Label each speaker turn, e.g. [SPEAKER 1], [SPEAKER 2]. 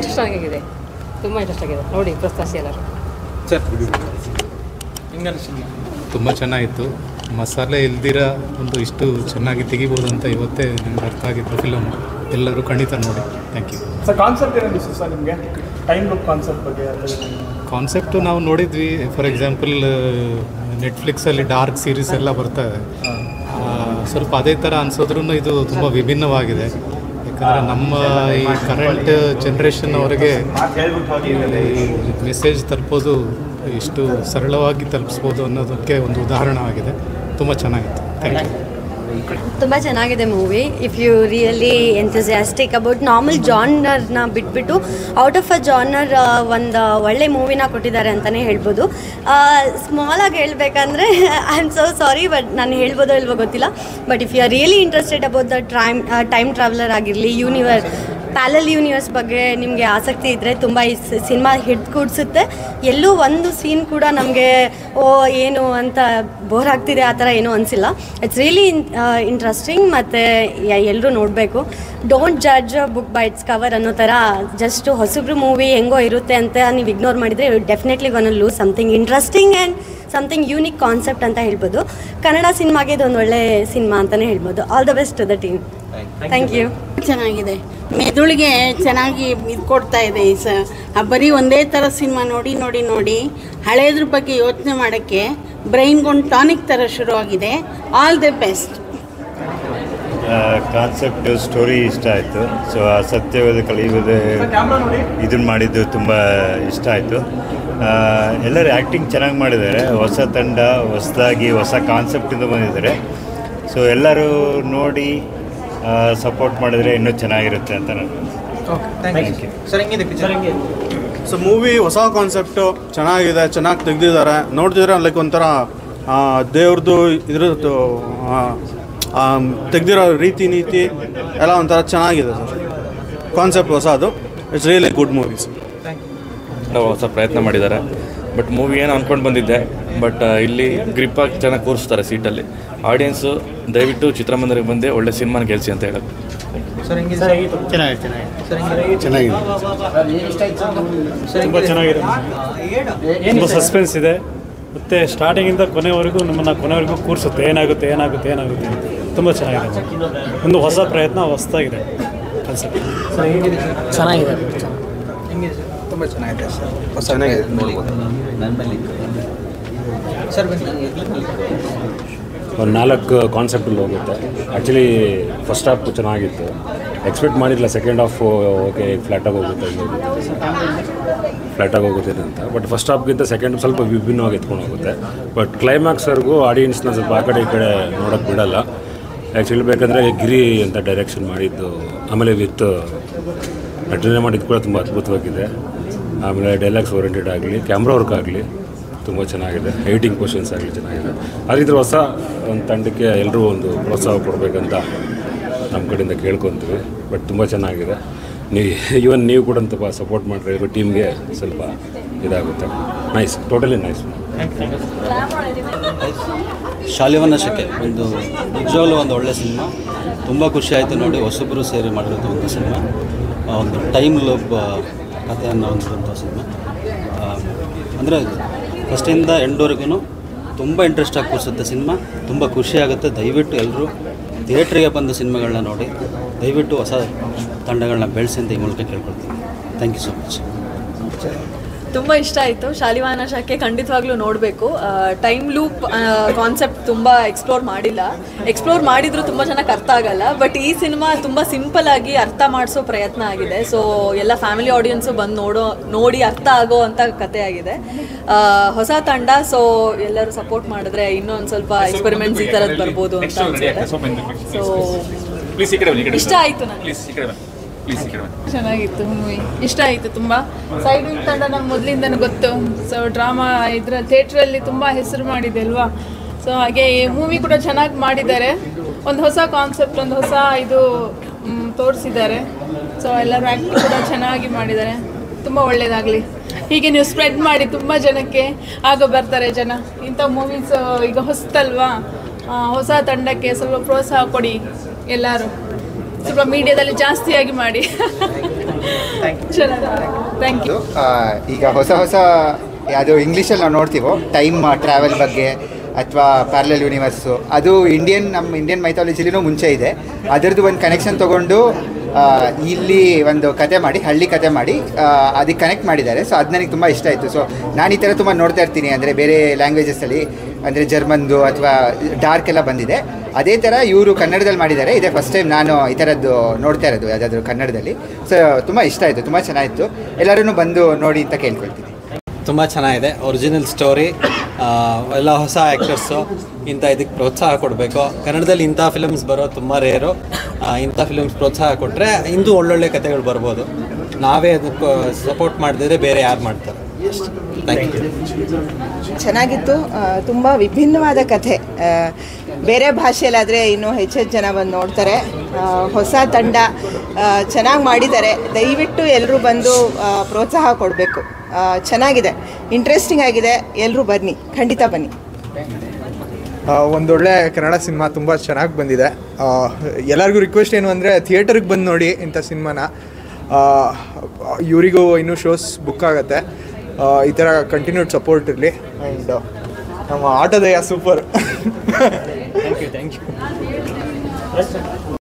[SPEAKER 1] Interesting ಆಗಿದೆ, ತುಂಬ interest ಆಗಿದೆ ನೋಡಿ ಪ್ರಸ್ತಾಸಿ ಎಲ್ಲರೂ.
[SPEAKER 2] ಸರ್
[SPEAKER 3] ತುಂಬ ಚೆನ್ನಾಗಿತ್ತು. ಮಸಾಲೆ ಇಲ್ದಿರ ಒಂದು ಇಷ್ಟು ಚೆನ್ನಾಗಿ ತೆಗಿಬೋದು ಅಂತ ಇವತ್ತೇ ನನಗೆ ಅರ್ಥ ಆಗಿತ್ತು ಫಿಲಮ್. ಎಲ್ಲರೂ ಖಂಡಿತ ನೋಡಿ. Thank you
[SPEAKER 2] sir. ಕಾನ್ಸೆಪ್ಟ್ ಏನಿತ್ತು ಸರ್ ನಿಮಗೆ? ಟೈಮ್ ಲೂಪ್ ಕಾನ್ಸೆಪ್ಟ್ ಬಗ್ಗೆ.
[SPEAKER 3] ಕಾನ್ಸೆಪ್ಟು ನಾವು ನೋಡಿದ್ವಿ. ಫಾರ್ ಎಕ್ಸಾಂಪಲ್ ನೆಟ್ಫ್ಲಿಕ್ಸಲ್ಲಿ ಡಾರ್ಕ್ ಸೀರೀಸ್ ಎಲ್ಲ ಬರ್ತವೆ, ಸ್ವಲ್ಪ ಅದೇ ಥರ ಅನ್ಸೋದ್ರೂ ಇದು ತುಂಬ ವಿಭಿನ್ನವಾಗಿದೆ. ಯಾಕಂದರೆ ನಮ್ಮ ಈ ಕರೆಂಟ್ ಜನ್ರೇಷನ್ ಅವರಿಗೆ ಈ ಮೆಸೇಜ್ ತಲುಪೋದು ಇಷ್ಟು ಸರಳವಾಗಿ ತಲುಪಿಸ್ಬೋದು ಅನ್ನೋದಕ್ಕೆ ಒಂದು ಉದಾಹರಣೆಯಾಗಿದೆ. ತುಂಬ ಚೆನ್ನಾಗಿತ್ತು. Thank you.
[SPEAKER 4] ತುಂಬ ಚೆನ್ನಾಗಿದೆ movie. If you really enthusiastic about normal ಜಾನರ್ನ ಬಿಟ್ಬಿಟ್ಟು ಔಟ್ ಆಫ್ ಅ ಜಾನರ್ ಒಂದು ಒಳ್ಳೆ ಮೂವಿನ ಕೊಟ್ಟಿದ್ದಾರೆ ಅಂತಲೇ ಹೇಳ್ಬೋದು. ಸ್ಮಾಲಾಗಿ ಹೇಳಬೇಕಂದ್ರೆ I am so sorry, but ನಾನು ಹೇಳ್ಬೋದೋ ಇಲ್ವೋ ಗೊತ್ತಿಲ್ಲ. But if you are really interested about the time traveller ಆಗಿರಲಿ, ಪ್ಯಾರಲಲ್ ಯೂನಿವರ್ಸ್ ಬಗ್ಗೆ ನಿಮಗೆ ಆಸಕ್ತಿ ಇದ್ದರೆ ತುಂಬ ಈ ಸಿನಿಮಾ ಹಿಡಿದು ಕೂಡಿಸುತ್ತೆ. ಎಲ್ಲೂ ಒಂದು ಸೀನ್ ಕೂಡ ನಮಗೆ ಏನು ಅಂತ ಬೋರ್ ಆಗ್ತಿದೆ ಆ ಥರ ಏನೂ ಅನಿಸಿಲ್ಲ. ಇಟ್ಸ್ ರಿಯಲಿ ಇಂಟ್ರೆಸ್ಟಿಂಗ್ ಮತ್ತು ಎಲ್ಲರೂ ನೋಡಬೇಕು. Don't judge a book by it's cover ಅನ್ನೋ ಥರ ಜಸ್ಟ್ ಹೊಸಬ್ರು ಮೂವಿ ಹೆಂಗೋ ಇರುತ್ತೆ ಅಂತ ನೀವು ಇಗ್ನೋರ್ ಮಾಡಿದರೆ definitely gonna lose something interesting and something unique concept ಅಂತ ಹೇಳ್ಬೋದು. ಕನ್ನಡ ಸಿನಿಮಾಗೆ ಇದೊಂದು ಒಳ್ಳೆ ಸಿನಿಮಾ ಅಂತಲೇ ಹೇಳ್ಬೋದು. All the best to the team. Thank you.
[SPEAKER 5] ಚೆನ್ನಾಗಿದೆ, ಮೆದುಳಿಗೆ ಚೆನ್ನಾಗಿ ಇದು ಕೊಡ್ತಾ ಇದೆ. ಬರೀ ಒಂದೇ ಥರ ಸಿನಿಮಾ ನೋಡಿ ನೋಡಿ ನೋಡಿ ಹಳೇದ್ರ ಬಗ್ಗೆ ಯೋಚನೆ ಮಾಡೋಕ್ಕೆ ಬ್ರೈನ್ಗೊಂದು ಟಾನಿಕ್ ಥರ ಶುರುವಾಗಿದೆ. All the best.
[SPEAKER 6] Concept story ಇಷ್ಟ ಆಯಿತು. ಸೊ ಸತ್ಯವಾದ ಕಲಿಯುವುದು ಇದನ್ನು ಮಾಡಿದ್ದು ತುಂಬ ಇಷ್ಟ ಆಯಿತು. ಎಲ್ಲರೂ ಆ್ಯಕ್ಟಿಂಗ್ ಚೆನ್ನಾಗಿ ಮಾಡಿದ್ದಾರೆ. ಹೊಸ ತಂಡ, ಹೊಸದಾಗಿ ಹೊಸ ಕಾನ್ಸೆಪ್ಟಿಂದ ಬಂದಿದ್ದಾರೆ. ಸೊ ಎಲ್ಲರೂ ನೋಡಿ ಸಪೋರ್ಟ್ ಮಾಡಿದರೆ ಇನ್ನೂ ಚೆನ್ನಾಗಿರುತ್ತೆ ಅಂತ ನಾನು.
[SPEAKER 2] Thank you sir. ಹೆಂಗಿದೆ ಪಿಕ್ಚರ್?
[SPEAKER 7] ಸೊ ಮೂವಿ ಹೊಸ ಕಾನ್ಸೆಪ್ಟು ಚೆನ್ನಾಗಿದೆ, ಚೆನ್ನಾಗಿ ತೆಗೆದಿದ್ದಾರೆ. ನೋಡ್ತಿದ್ರೆ ಲೈಕ್ ಒಂಥರ ದೇವ್ರದ್ದು ಇದ್ರದ್ದು ತೆಗೆದಿರೋ ರೀತಿ ನೀತಿ ಎಲ್ಲ ಒಂಥರ ಚೆನ್ನಾಗಿದೆ ಸರ್. ಕಾನ್ಸೆಪ್ಟ್ ಹೊಸದು. It's really good movies.
[SPEAKER 8] ನಾವು ಹೊಸ ಪ್ರಯತ್ನ ಮಾಡಿದ್ದಾರೆ. ಬಟ್ ಮೂವಿ ಏನು ಅಂದ್ಕೊಂಡು ಬಂದಿದ್ದೆ, ಬಟ್ ಇಲ್ಲಿ ಗ್ರಿಪ್ಪಾಗಿ ಚೆನ್ನಾಗಿ ಕೂರಿಸ್ತಾರೆ ಸೀಟಲ್ಲಿ. ಆಡಿಯನ್ಸು ದಯವಿಟ್ಟು ಚಿತ್ರಮಂದಿರಕ್ಕೆ ಬಂದೆ ಒಳ್ಳೆ ಸಿನಿಮಾನ ಗೆಲ್ಸಿ ಅಂತ ಹೇಳೋದು.
[SPEAKER 2] ತುಂಬ ಚೆನ್ನಾಗಿದೆ.
[SPEAKER 9] ತುಂಬ ಸಸ್ಪೆನ್ಸ್ ಇದೆ ಮತ್ತು ಸ್ಟಾರ್ಟಿಂಗಿಂದ ಕೊನೆವರೆಗೂ ಕೂರಿಸುತ್ತೆ. ಏನಾಗುತ್ತೆ ತುಂಬ ಚೆನ್ನಾಗಿದೆ. ಒಂದು ಹೊಸ ಪ್ರಯತ್ನ, ಹೊಸದಾಗಿದೆ ಕಾನ್ಸೆಪ್ಟ್.
[SPEAKER 2] ಚೆನ್ನಾಗಿದೆ. ತುಂಬ ಚೆನ್ನಾಗಿದೆ ಸರ್. ಚೆನ್ನಾಗಿದೆ ನೋಡ್ಬೋದು. ಸರ್
[SPEAKER 10] ಒಂದು 4 ಕಾನ್ಸೆಪ್ಟಲ್ಲಿ ಹೋಗುತ್ತೆ. ಆ್ಯಕ್ಚುಲಿ ಫಸ್ಟ್ ಹಾಫ್ ಚೆನ್ನಾಗಿತ್ತು. ಎಕ್ಸ್ಪೆಕ್ಟ್ ಮಾಡಿರಲಿಲ್ಲ ಸೆಕೆಂಡ್ ಹಾಫ್ ಓಕೆ ಫ್ಲ್ಯಾಟಾಗಿ ಹೋಗುತ್ತೆ ಅಂತ. ಬಟ್ ಫಸ್ಟ್ ಹಾಫ್ಗಿಂತ ಸೆಕೆಂಡ್ ಸ್ವಲ್ಪ ವಿಭಿನ್ನವಾಗಿ ಎತ್ಕೊಂಡು ಹೋಗುತ್ತೆ. ಬಟ್ ಕ್ಲೈಮ್ಯಾಕ್ಸ್ವರೆಗೂ ಆಡಿಯನ್ಸ್ನ ಸ್ವಲ್ಪ ಆ ಕಡೆ ಈ ಕಡೆ ನೋಡೋಕ್ಕೆ ಬಿಡೋಲ್ಲ. ಆ್ಯಕ್ಚುಲಿ ಬೇಕಂದರೆ ಗಿರಿ ಅಂತ ಡೈರೆಕ್ಷನ್ ಮಾಡಿದ್ದು, ಆಮೇಲೆ ವಿತ್ ನಟನೆ ಮಾಡಿದ್ದು ಕೂಡ ತುಂಬ ಅದ್ಭುತವಾಗಿದೆ. ಆಮೇಲೆ ಡೈಲಾಗ್ಸ್ ಓರಿಯೆಂಟೆಡ್ ಆಗಲಿ, ಕ್ಯಾಮ್ರಾ ವರ್ಕ್ ಆಗಲಿ ತುಂಬ ಚೆನ್ನಾಗಿದೆ. ಎಡಿಟಿಂಗ್ ಪೋರ್ಷನ್ಸ್ ಆಗಲಿ ಚೆನ್ನಾಗಿದೆ. ಆದರೆ ಹೊಸ ಒಂದು ತಂಡಕ್ಕೆ ಎಲ್ಲರೂ ಒಂದು ಪ್ರೋತ್ಸಾಹ ಕೊಡಬೇಕಂತ ನಮ್ಮ ಕಡೆಯಿಂದ ಕೇಳ್ಕೊತೀವಿ. ಬಟ್ ತುಂಬ ಚೆನ್ನಾಗಿದೆ. ನೀವು ಕೂಡ ಸ್ವಲ್ಪ ಸಪೋರ್ಟ್ ಮಾಡಿದ್ರೆ ಟೀಮ್ಗೆ ಸ್ವಲ್ಪ ಇದಾಗುತ್ತೆ. Nice, totally nice.
[SPEAKER 11] ಶಾಲಿವನ ಶಕೆ ಒಂದು ನಿಜವಾಗ್ಲೂ ಒಂದು ಒಳ್ಳೆ ಸಿನಿಮಾ. ತುಂಬ ಖುಷಿ ಆಯಿತು ನೋಡಿ, ಹೊಸಬ್ರು ಸೇರಿ ಮಾಡಿರೋದು ಒಂದು ಸಿನಿಮಾ. ಒಂದು ಟೈಮ್ ಲೂಪ್ ಕಥೆಯನ್ನು ಹೊಂದಿರುವಂಥ ಸಿನಿಮಾ. ಅಂದರೆ ಫಸ್ಟಿಂದ ಎಂಡ್ವರೆಗೂ ತುಂಬ ಇಂಟ್ರೆಸ್ಟಾಗಿ ಕೂರಿಸುತ್ತೆ ಸಿನಿಮಾ. ತುಂಬ ಖುಷಿಯಾಗುತ್ತೆ. ದಯವಿಟ್ಟು ಎಲ್ಲರೂ ಥಿಯೇಟ್ರಿಗೆ ಬಂದು ಸಿನಿಮಾಗಳನ್ನ ನೋಡಿ, ದಯವಿಟ್ಟು ಹೊಸ ತಂಡಗಳನ್ನ ಬೆಳೆಸಿ ಅಂತ ಈ ಮೂಲಕ ಕೇಳ್ಕೊಳ್ತೀನಿ. Thank you so much.
[SPEAKER 12] ತುಂಬ ಇಷ್ಟ ಆಯಿತು. ಶಾಲಿವಾಹನ ಶಾಖೆ ಖಂಡಿತವಾಗ್ಲೂ ನೋಡಬೇಕು. ಟೈಮ್ ಲೂಪ್ ಕಾನ್ಸೆಪ್ಟ್ ತುಂಬ ಎಕ್ಸ್ಪ್ಲೋರ್ ಮಾಡಿದರೂ ತುಂಬ ಚೆನ್ನಾಗಿ ಅರ್ಥ ಆಗಲ್ಲ. ಬಟ್ ಈ ಸಿನಿಮಾ ತುಂಬ ಸಿಂಪಲ್ಲಾಗಿ ಅರ್ಥ ಮಾಡಿಸೋ ಪ್ರಯತ್ನ ಆಗಿದೆ. ಸೊ ಎಲ್ಲ ಫ್ಯಾಮಿಲಿ ಆಡಿಯನ್ಸು ಬಂದು ನೋಡಿ ಅರ್ಥ ಆಗೋ ಅಂಥ ಕತೆ ಆಗಿದೆ. ಹೊಸ ತಂಡ, ಸೊ ಎಲ್ಲರೂ ಸಪೋರ್ಟ್ ಮಾಡಿದ್ರೆ ಇನ್ನೂ ಒಂದು ಸ್ವಲ್ಪ ಎಕ್ಸ್ಪೆರಿಮೆಂಟ್ಸ್ ಈ ಥರದ್ದು ಬರ್ಬೋದು ಅಂತ ಅನ್ಸುತ್ತೆ. ಸೊ ಇಷ್ಟ ಆಯಿತು ನನಗೆ.
[SPEAKER 13] ಚೆನ್ನಾಗಿತ್ತು ಮೂವಿ, ಇಷ್ಟ ಆಯಿತು ತುಂಬ. ಸೈಡ್ ವಿಂಗ್ ತಂಡ ನಂಗೆ ಮೊದಲಿಂದನೂ ಗೊತ್ತು. ಸೊ ಡ್ರಾಮಾ ಇದ್ರ ಥಿಯೇಟ್ರಲ್ಲಿ ತುಂಬ ಹೆಸರು ಮಾಡಿದೆ ಅಲ್ವಾ. ಸೊ ಹಾಗೆ ಈ ಮೂವಿ ಕೂಡ ಚೆನ್ನಾಗಿ ಮಾಡಿದ್ದಾರೆ. ಒಂದು ಹೊಸ ಕಾನ್ಸೆಪ್ಟ್, ಒಂದು ಹೊಸ ಇದು ತೋರಿಸಿದ್ದಾರೆ. ಸೊ ಎಲ್ಲರೂ ಆ್ಯಕ್ಟಿಂಗ್ ಕೂಡ ಚೆನ್ನಾಗಿ ಮಾಡಿದ್ದಾರೆ. ತುಂಬ ಒಳ್ಳೆಯದಾಗಲಿ. ಹೀಗೆ ನೀವು ಸ್ಪ್ರೆಡ್ ಮಾಡಿ ತುಂಬ ಜನಕ್ಕೆ, ಆಗ ಬರ್ತಾರೆ ಜನ. ಇಂಥ ಮೂವೀಸ್ ಈಗ ಹೊಸತಲ್ವಾ, ಹೊಸ ತಂಡಕ್ಕೆ ಸ್ವಲ್ಪ ಪ್ರೋತ್ಸಾಹ ಕೊಡಿ ಎಲ್ಲರೂ. ಸ್ವಲ್ಪ ಮೀಡಿಯಾದಲ್ಲಿ ಜಾಸ್ತಿಯಾಗಿ ಮಾಡಿ. Thank you.
[SPEAKER 14] ಈಗ ಹೊಸ ಯಾವುದು ಇಂಗ್ಲೀಷಲ್ಲಿ ನಾವು ನೋಡ್ತೀವೋ ಟೈಮ್ ಟ್ರಾವೆಲ್ ಬಗ್ಗೆ ಅಥವಾ ಪ್ಯಾರಲಲ್ ಯೂನಿವರ್ಸು, ಅದು ನಮ್ಮ ಇಂಡಿಯನ್ ಮೈಥಾಲಜಿಲಿನೂ ಮುಂಚೆ ಇದೆ. ಅದರದ್ದು ಒಂದು ಕನೆಕ್ಷನ್ ತೊಗೊಂಡು ಇಲ್ಲಿ ಒಂದು ಕತೆ ಮಾಡಿ, ಹಳ್ಳಿ ಕತೆ ಮಾಡಿ ಅದಕ್ಕೆ ಕನೆಕ್ಟ್ ಮಾಡಿದ್ದಾರೆ. ಸೊ ಅದು ನನಗೆ ತುಂಬ ಇಷ್ಟ ಆಯಿತು. ಸೊ ನಾನು ಈ ಥರ ತುಂಬ ನೋಡ್ತಾ ಇರ್ತೀನಿ, ಅಂದರೆ ಬೇರೆ ಲ್ಯಾಂಗ್ವೇಜಸಲ್ಲಿ, ಅಂದರೆ ಜರ್ಮನ್ದು ಅಥವಾ ಡಾರ್ಕ್ ಎಲ್ಲ ಬಂದಿದೆ. ಅದೇ ಥರ ಇವರು ಕನ್ನಡದಲ್ಲಿ ಮಾಡಿದ್ದಾರೆ. ಇದೇ ಫಸ್ಟ್ ಟೈಮ್ ನಾನು ಈ ಥರದ್ದು ನೋಡ್ತಾ ಇರೋದು ಯಾವುದಾದ್ರೂ ಕನ್ನಡದಲ್ಲಿ. ಸೊ ತುಂಬ ಇಷ್ಟ ಆಯಿತು, ತುಂಬ ಚೆನ್ನಾಗಿತ್ತು. ಎಲ್ಲರೂ ಬಂದು ನೋಡಿ ಅಂತ ಕೇಳ್ಕೊಳ್ತೀನಿ.
[SPEAKER 11] ತುಂಬ ಚೆನ್ನಾಗಿದೆ. ಒರಿಜಿನಲ್ ಸ್ಟೋರಿ, ಎಲ್ಲ ಹೊಸ ಆ್ಯಕ್ಟರ್ಸು, ಇದಕ್ಕೆ ಪ್ರೋತ್ಸಾಹ ಕೊಡಬೇಕು. ಕನ್ನಡದಲ್ಲಿ ಇಂಥ ಫಿಲಮ್ಸ್ ಬರೋದು ತುಂಬ ರೇರು. ಇಂಥ ಫಿಲಮ್ಸ್ ಪ್ರೋತ್ಸಾಹ ಕೊಟ್ಟರೆ ಇಂದು ಒಳ್ಳೊಳ್ಳೆ ಕಥೆಗಳು ಬರ್ಬೋದು. ನಾವೇ ಅದಕ್ಕೆ ಸಪೋರ್ಟ್ ಮಾಡಿದ್ರೆ ಬೇರೆ ಯಾರು ಮಾಡ್ತಾರೆ. Thank you.
[SPEAKER 15] ಚೆನ್ನಾಗಿತ್ತು. ತುಂಬ ವಿಭಿನ್ನವಾದ ಕಥೆ. ಬೇರೆ ಭಾಷೆಯಲ್ಲಾದರೆ ಇನ್ನೂ ಹೆಚ್ಚು ಜನ ಬಂದು ನೋಡ್ತಾರೆ. ಹೊಸ ತಂಡ ಚೆನ್ನಾಗಿ ಮಾಡಿದ್ದಾರೆ. ದಯವಿಟ್ಟು ಎಲ್ಲರೂ ಬಂದು ಪ್ರೋತ್ಸಾಹ ಕೊಡಬೇಕು. ಚೆನ್ನಾಗಿದೆ, ಇಂಟ್ರೆಸ್ಟಿಂಗ್ ಆಗಿದೆ. ಎಲ್ಲರೂ ಬನ್ನಿ, ಖಂಡಿತ ಬನ್ನಿ.
[SPEAKER 16] ಒಂದೊಳ್ಳೆ ಕನ್ನಡ ಸಿನಿಮಾ ತುಂಬ ಚೆನ್ನಾಗಿ ಬಂದಿದೆ. ಎಲ್ಲರಿಗೂ ರಿಕ್ವೆಸ್ಟ್ ಏನು ಅಂದರೆ ಥಿಯೇಟರ್ಗೆ ಬಂದು ನೋಡಿ ಇಂಥ ಸಿನಿಮಾನ. ಇವರಿಗೂ ಇನ್ನೂ ಶೋಸ್ ಬುಕ್ ಆಗುತ್ತೆ. ಈ ಥರ ಕಂಟಿನ್ಯೂಡ್ ಸಪೋರ್ಟ್ ಇರಲಿ. ಆ್ಯಂಡ್ ನಮ್ಮ ಆಟೋದಯ ಸೂಪರ್. Thank you.